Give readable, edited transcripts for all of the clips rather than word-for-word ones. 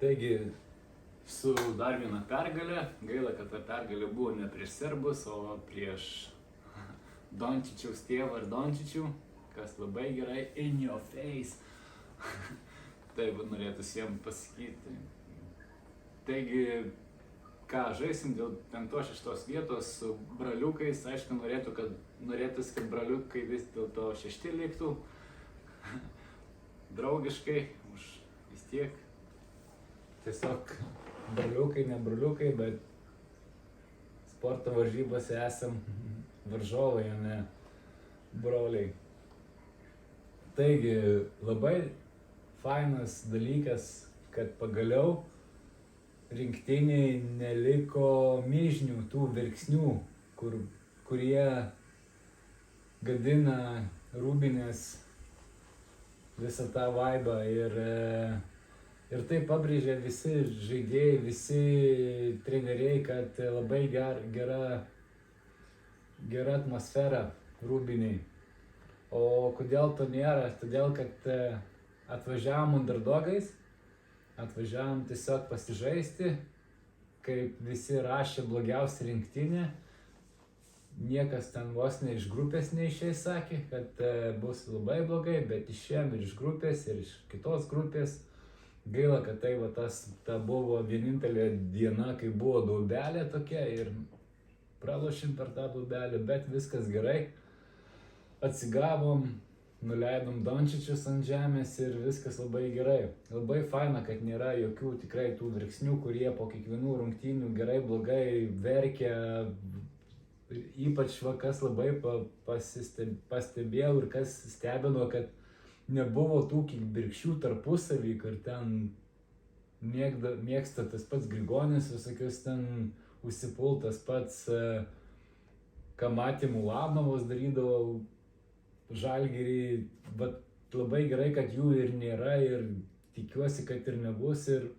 Taigi, su dar viena pergalė. Gaila, kad ta pergalė buvo ne prieš serbus, o prieš Dončičiaus tėvą ir Dončičių, kas labai gerai, in your face. Taip norėtųsi jiem pasakyti. Taigi, ką žaisim dėl 5-6 vietos su braliukais. Aišku, norėtųsi, kad braliukai vis dėlto 6 liktų. Draugiškai, vis tiek. Tiesiog braliukai, ne braliukai, bet sporto varžybose esam varžovai, o ne broliai. Taigi, labai fainas dalykas, kad pagaliau rinktiniai neliko myžnių, tų verksnių, kurie gadina Rūbinės visą tą vaibą. Ir tai pabrėžia visi žaidėjai, visi treneriai, kad labai gera atmosfera Rūbiniai. O kodėl to nėra? Todėl, kad atvažiavom underdogais, atvažiavom tiesiog pasižaisti, kaip visi rašė blogiausia rinktinė. Niekas ten vos ne iš grupės neišėjai, sakė, kad bus labai blogai, bet išėjom ir iš grupės, ir iš kitos grupės. Gaila, kad tai ta buvo vienintelė diena, kai buvo duobelė tokia ir pralošėm per tą duobelę, bet viskas gerai. Atsigavom, nuleidom Dončičius ant žemės ir viskas labai gerai. Labai faina, kad nėra jokių tikrai tų verksnių, kurie po kiekvienų rungtynių gerai, blogai verkia. Ypač kas labai pastebėjau ir kas stebino, kad nebuvo tų kibirkščių tarpusavį, kur ten mėgsta tas pats Grigonis, visokius ten užsipultas pats, ką matė Mulanovas darydavo Žalgirį, bet labai gerai, kad jų ir nėra ir tikiuosi, kad ir nebus ir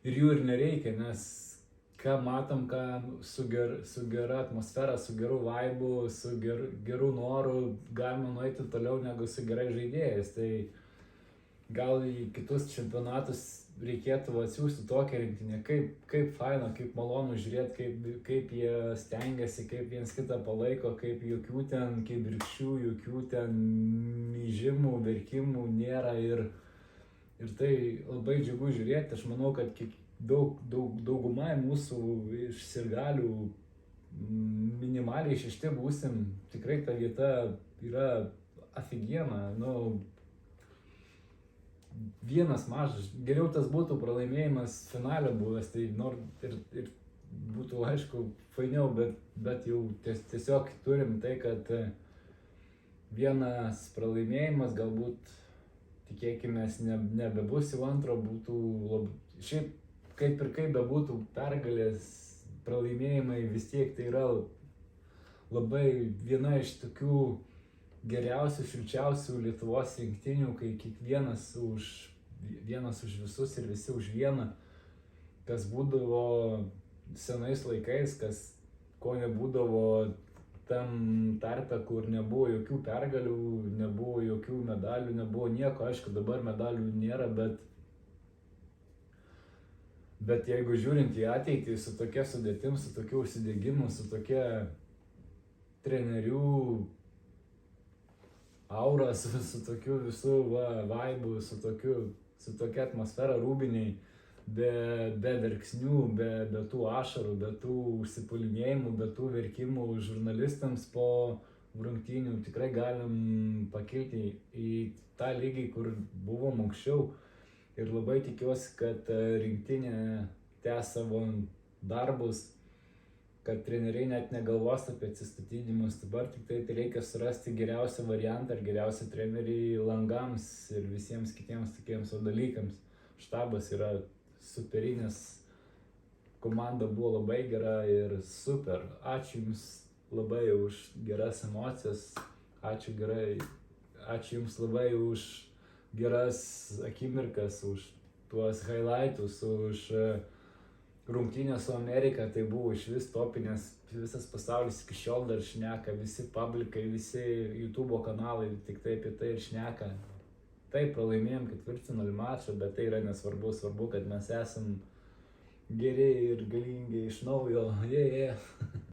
jų ir nereikia, nes ką matom, su gera atmosfera, su geru vaibu, su geru noru galima nueiti toliau negu su gerai žaidėjais. Tai gal į kitus čempionatus reikėtų atsiųsti tokią rinktinę. Kaip faina, kaip malonu žiūrėti, kaip jie stengiasi, kaip viens kitą palaiko, kaip jokių ten kibirkščių, jokių ten myžimų, verkimų nėra ir tai labai džiugu žiūrėti. Aš manau, kad daugumai mūsų iš sirgalių minimaliai 6 būsim. Tikrai ta vieta yra afigiena. Vienas mažas, geriau tas būtų pralaimėjimas finale buvęs, tai ir būtų aišku fainiau, bet jau tiesiog turim tai, kad vienas pralaimėjimas galbūt, tikėkimės, nebebus jau antro, būtų šiaip kaip ir kaip bebūtų pergalės, pralaimėjimai vis tiek tai yra labai viena iš tokių geriausių, šilčiausių Lietuvos rinktinių, kai kiekvienas vienas už visus ir visi už vieną, kas būdavo senais laikais, ko nebūdavo tam tarpe, kur nebuvo jokių pergalių, nebuvo jokių medalių, nebuvo nieko. Aišku, dabar medalių nėra, bet jeigu žiūrint į ateitį su tokia sudėtim, su tokiu užsidegimu, su tokia trenerių aura, su tokiu visų vaibu, su tokia atmosfera Rūbiniai, be verksnių, be tų ašarų, be tų užsipulinėjimų, be tų verkimų žurnalistams po rungtynių, tikrai galim pakilti į tą lygį, kur buvom anksčiau. Ir labai tikiuosi, kad rinktinė tęs savo darbus, kad treneriai net negalvos apie atsistatydinimus. Dabar tik tai reikia surasti geriausią variantą ir geriausią trenerį langams ir visiems kitiems tokiems dalykams. Štabas yra superinis, komanda buvo labai gera ir super. Ačiū Jums labai už geras emocijas, ačiū Jums labai už geras akimirkas, už tuos highlightus, už rungtynės su Amerika. Tai buvo išvis topinės, visas pasaulis iki šiol dar šneka, visi publikai, visi YouTube kanalai tik tai apie tai ir šneka. taip, pralaimėjom ketvirtfinalį mačą, bet tai yra nesvarbu, svarbu, kad mes esam geri ir galingi iš naujo,